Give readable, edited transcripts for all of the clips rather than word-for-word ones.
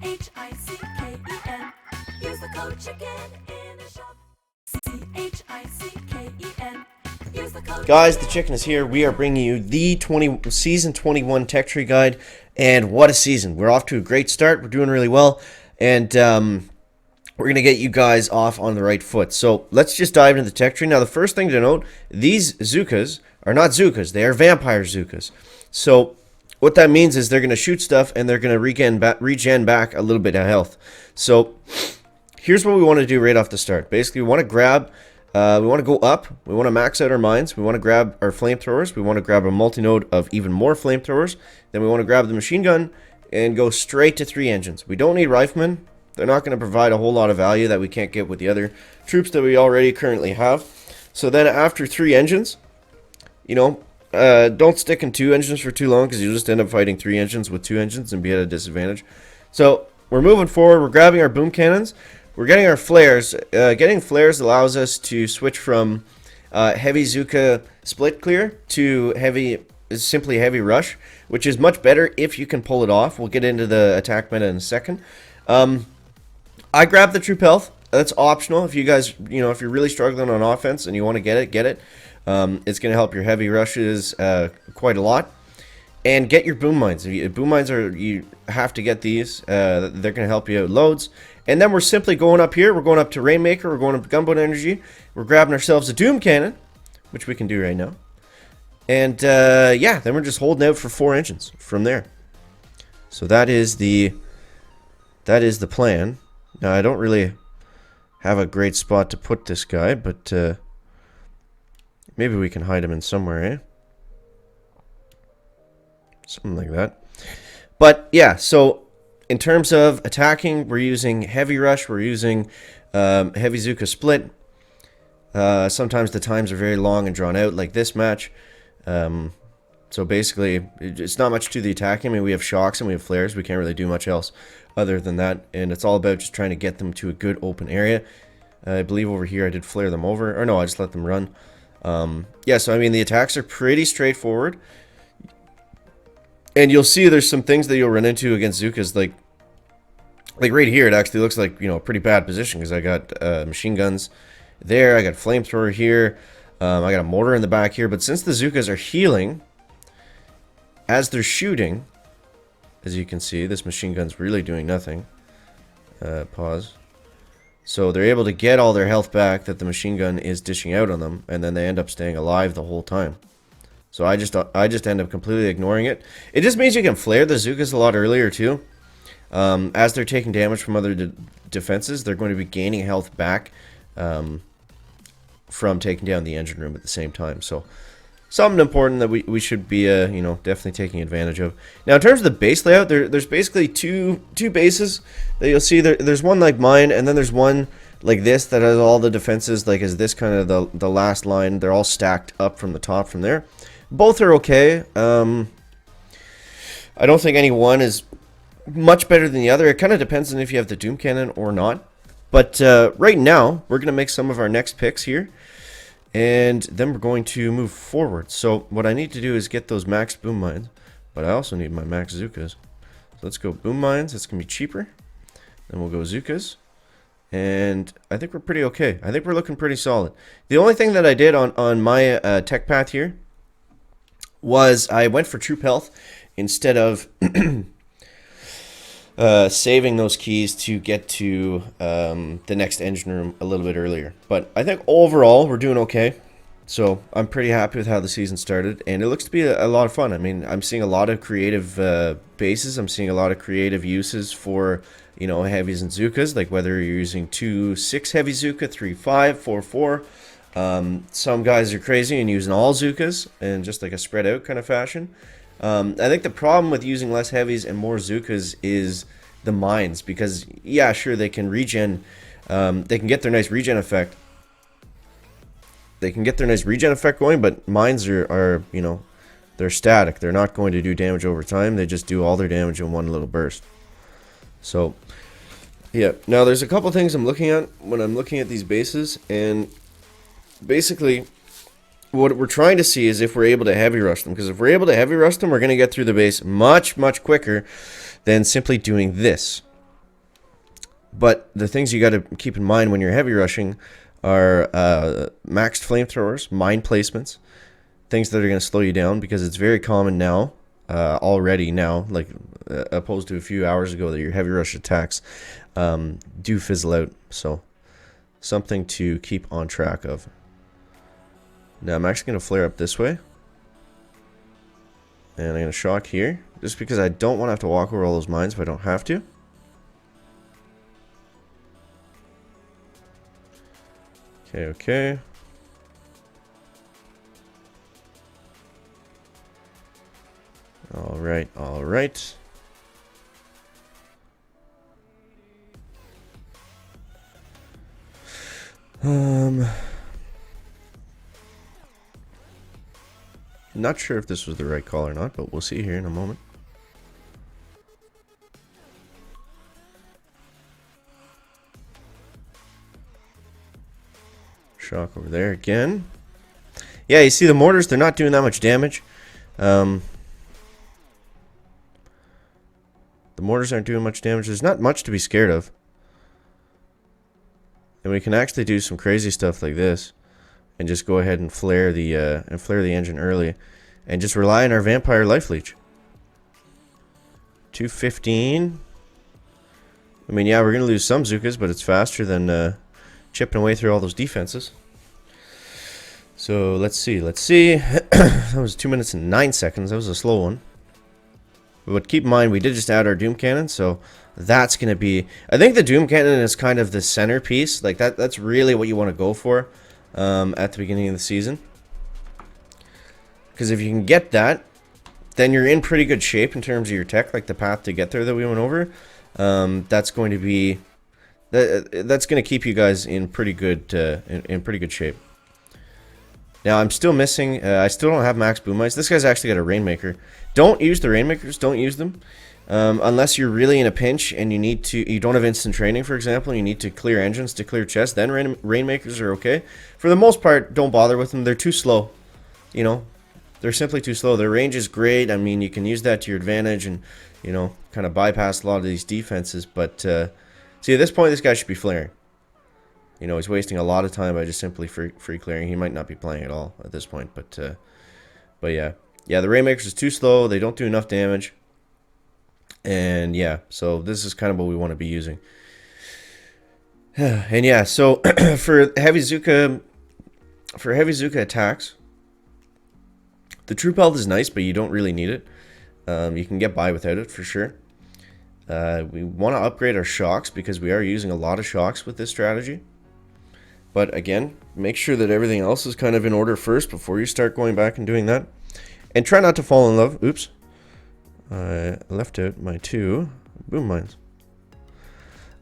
CHICKEN. Use the code CHICKEN in the shop. CHICKEN. Use the code Guys, the chicken is here. We are bringing you the season 21 tech tree guide, and what a season. We're off to a great start. We're doing really well, and we're going to get you guys off on the right foot. So let's just dive into the tech tree. Now, the first thing to note, these Zookas are not Zookas. They are vampire Zookas. So what that means is they're going to shoot stuff, and they're going to regen back a little bit of health. So here's what we want to do right off the start. Basically, we want to grab... we want to go up, we want to max out our mines, we want to grab our flamethrowers, we want to grab a multi-node of even more flamethrowers, then we want to grab the machine gun and go straight to 3 engines. We don't need riflemen. They're not going to provide a whole lot of value that we can't get with the other troops that we already currently have. So then after 3 engines, you know, don't stick in 2 engines for too long because you'll just end up fighting 3 engines with 2 engines and be at a disadvantage. So we're moving forward, we're grabbing our boom cannons. We're getting our flares. Getting flares allows us to switch from heavy Zuka split clear to simply heavy rush, which is much better if you can pull it off. We'll get into the attack meta in a second. I grabbed the troop health. That's optional. If you guys, if you're really struggling on offense and you want to get it, get it. It's going to help your heavy rushes quite a lot. And get your boom mines. Boom mines you have to get these. They're going to help you out loads. And then we're simply going up here. We're going up to Rainmaker. We're going up to Gunboat Energy. We're grabbing ourselves a Doom Cannon, which we can do right now. And yeah, then we're just holding out for 4 engines from there. So that is the plan. Now I don't really have a great spot to put this guy, but maybe we can hide him in somewhere, eh? Something like that. But yeah, so in terms of attacking, we're using heavy rush, we're using heavy Zuka split. Sometimes the times are very long and drawn out, like this match. So basically, it's not much to the attacking. I mean, we have shocks and we have flares. We can't really do much else other than that. And it's all about just trying to get them to a good open area. I believe over here I did flare them over. Or no, I just let them run. Yeah, so I mean, the attacks are pretty straightforward. And you'll see there's some things that you'll run into against Zukas, like right here, it actually looks like, a pretty bad position because I got machine guns there, I got flamethrower here, I got a mortar in the back here, but since the Zukas are healing, as they're shooting, as you can see, this machine gun's really doing nothing. Pause. So they're able to get all their health back that the machine gun is dishing out on them, and then they end up staying alive the whole time. So I just end up completely ignoring it. It just means you can flare the Zukas a lot earlier too. As they're taking damage from other defenses, they're going to be gaining health back from taking down the engine room at the same time. So something important that we should be definitely taking advantage of. Now in terms of the base layout, there's basically two bases that you'll see. There's one like mine, and then there's one like this that has all the defenses, like is this kind of the last line. They're all stacked up from the top from there. Both are okay. I don't think any one is much better than the other. It kind of depends on if you have the Doom Cannon or not. But right now, we're going to make some of our next picks here. And then we're going to move forward. So what I need to do is get those max boom mines. But I also need my max Zukas. So let's go boom mines. That's going to be cheaper. Then we'll go Zukas. And I think we're pretty okay. I think we're looking pretty solid. The only thing that I did on my tech path here was I went for troop health instead of saving those keys to get to the next engine room a little bit earlier. But I think overall we're doing okay. So I'm pretty happy with how the season started, and it looks to be a lot of fun. I mean, I'm seeing a lot of creative bases. I'm seeing a lot of creative uses for heavies and Zukas, like whether you're using 2-6 heavy Zuka, 3-5, 4-4. Some guys are crazy and using all Zukas and just like a spread out kind of fashion. I think the problem with using less heavies and more Zukas is the mines, because yeah, sure, they can regen, they can get their nice regen effect. They can get their nice regen effect going, but mines are they're static. They're not going to do damage over time. They just do all their damage in one little burst. So yeah, now there's a couple things I'm looking at when I'm looking at these bases, and basically what we're trying to see is if we're able to heavy rush them, because if we're able to heavy rush them, we're going to get through the base much quicker than simply doing this. But the things you got to keep in mind when you're heavy rushing are maxed flamethrowers, mine placements, things that are going to slow you down, because it's very common now, already now, like opposed to a few hours ago, that your heavy rush attacks do fizzle out. So something to keep on track of. Now I'm actually going to flare up this way. And I'm going to shock here, just because I don't want to have to walk over all those mines if I don't have to. Okay. All right. Not sure if this was the right call or not, but we'll see here in a moment. Shock over there again. Yeah, you see the mortars, they're not doing that much damage. The mortars aren't doing much damage. There's not much to be scared of. And we can actually do some crazy stuff like this. And just go ahead and flare the engine early. And just rely on our Vampire Life Leech. 215. I mean, yeah, we're going to lose some Zukas, but it's faster than chipping away through all those defenses. So let's see. That was 2 minutes and 9 seconds. That was a slow one. But keep in mind, we did just add our Doom Cannon, so that's going to be... I think the Doom Cannon is kind of the centerpiece. Like, that's really what you want to go for at the beginning of the season. Because if you can get that, then you're in pretty good shape in terms of your tech, like the path to get there that we went over. That's going to be... That's going to keep you guys in pretty good shape. Now, I'm still missing... I still don't have max boom mites. This guy's actually got a Rainmaker. Don't use the Rainmakers. Don't use them. Unless you're really in a pinch and you don't have instant training, for example, and you need to clear engines to clear chests, then Rainmakers are okay. For the most part, don't bother with them. They're too slow. You know, they're simply too slow. Their range is great. I mean, you can use that to your advantage and, you know, kind of bypass a lot of these defenses. But, see, at this point, this guy should be flaring. You know, he's wasting a lot of time by just simply free clearing. He might not be playing at all at this point, but yeah. Yeah, the Rainmakers is too slow. They don't do enough damage. And yeah, so this is kind of what we want to be using. And yeah, so for heavy Zuka attacks, the troop health is nice, but you don't really need it. You can get by without it for sure. We want to upgrade our shocks because we are using a lot of shocks with this strategy. But again, make sure that everything else is kind of in order first before you start going back and doing that. And try not to fall in love. Oops. I left out my 2 boom mines.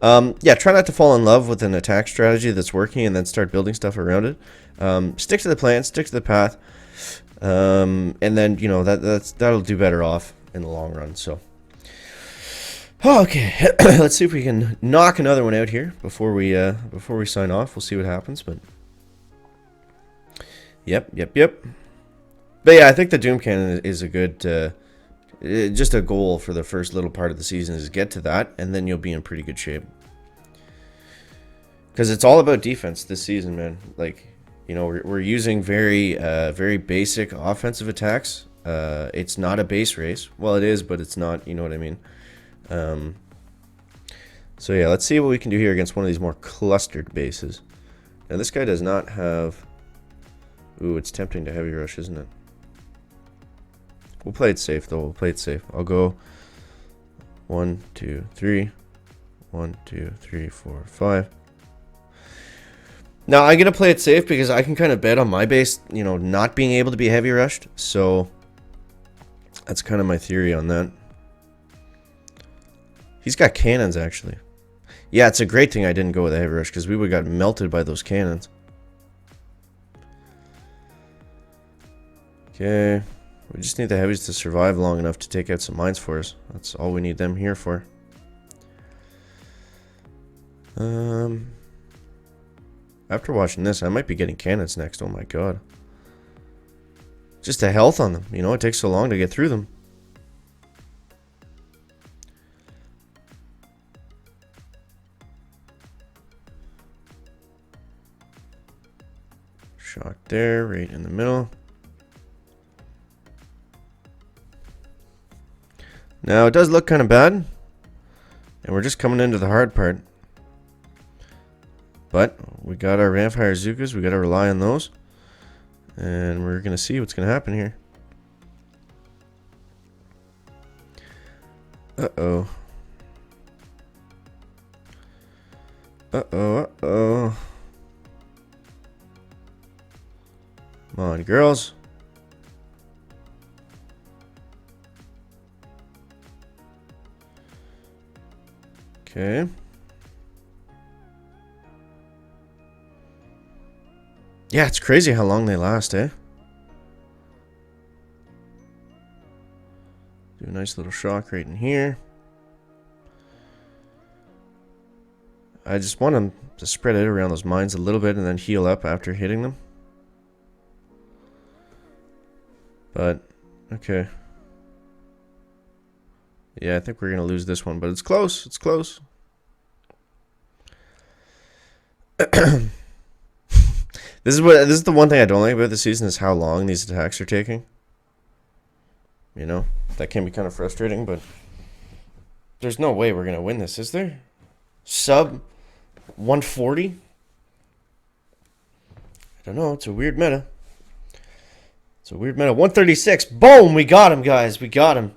Yeah, try not to fall in love with an attack strategy that's working and then start building stuff around it. Stick to the plan, stick to the path. And then, you know, that'll do better off in the long run. So, okay. Let's see if we can knock another one out here before we sign off. We'll see what happens, but yep. But yeah, I think the Doom Cannon is a good, just a goal for the first little part of the season is get to that, and then you'll be in pretty good shape. Because it's all about defense this season, man. Like, you know, we're using very basic offensive attacks. It's not a base race. Well, it is, but it's not. You know what I mean? So yeah, let's see what we can do here against one of these more clustered bases. Now this guy does not have. Ooh, it's tempting to heavy rush, isn't it? We'll play it safe, though. We'll play it safe. I'll go 1, 2, 3. 1, 2, 3, 4, 5. Now, I'm going to play it safe because I can kind of bet on my base, you know, not being able to be heavy rushed. So, that's kind of my theory on that. He's got cannons, actually. Yeah, it's a great thing I didn't go with a heavy rush because we would have got melted by those cannons. Okay. We just need the heavies to survive long enough to take out some mines for us. That's all we need them here for. After watching this, I might be getting cannons next. Oh my god. Just the health on them. You know, it takes so long to get through them. Shock there, right in the middle. Now, it does look kind of bad. And we're just coming into the hard part. But we got our Vampire Zukas. We got to rely on those. And we're going to see what's going to happen here. Uh-oh. Uh-oh, uh-oh. Come on, girls. Okay. Yeah, it's crazy how long they last, eh? Do a nice little shock right in here. I just want them to spread out around those mines a little bit and then heal up after hitting them. But, okay. Yeah, I think we're going to lose this one, but it's close. It's close. This is the one thing I don't like about the season is how long these attacks are taking. You know, that can be kind of frustrating, but there's no way we're going to win this, is there? Sub 140? I don't know. It's a weird meta. It's a weird meta. 136. Boom! We got him, guys. We got him.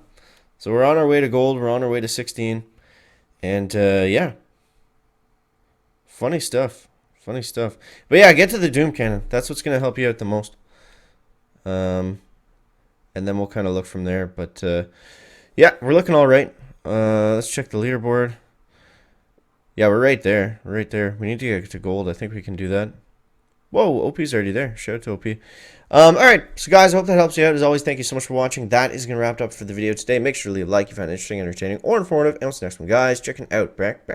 So we're on our way to gold. We're on our way to 16. And, yeah. Funny stuff. Funny stuff. But, yeah, get to the Doom Cannon. That's what's going to help you out the most. And then we'll kind of look from there. But, yeah, we're looking all right. Let's check the leaderboard. Yeah, we're right there. We're right there. We need to get to gold. I think we can do that. Whoa, OP's already there. Shout out to OP. Alright, so guys, I hope that helps you out. As always, thank you so much for watching. That is going to wrap it up for the video today. Make sure to leave a like if you found it interesting, entertaining, or informative. And what's the next one, guys? Checking out. Back.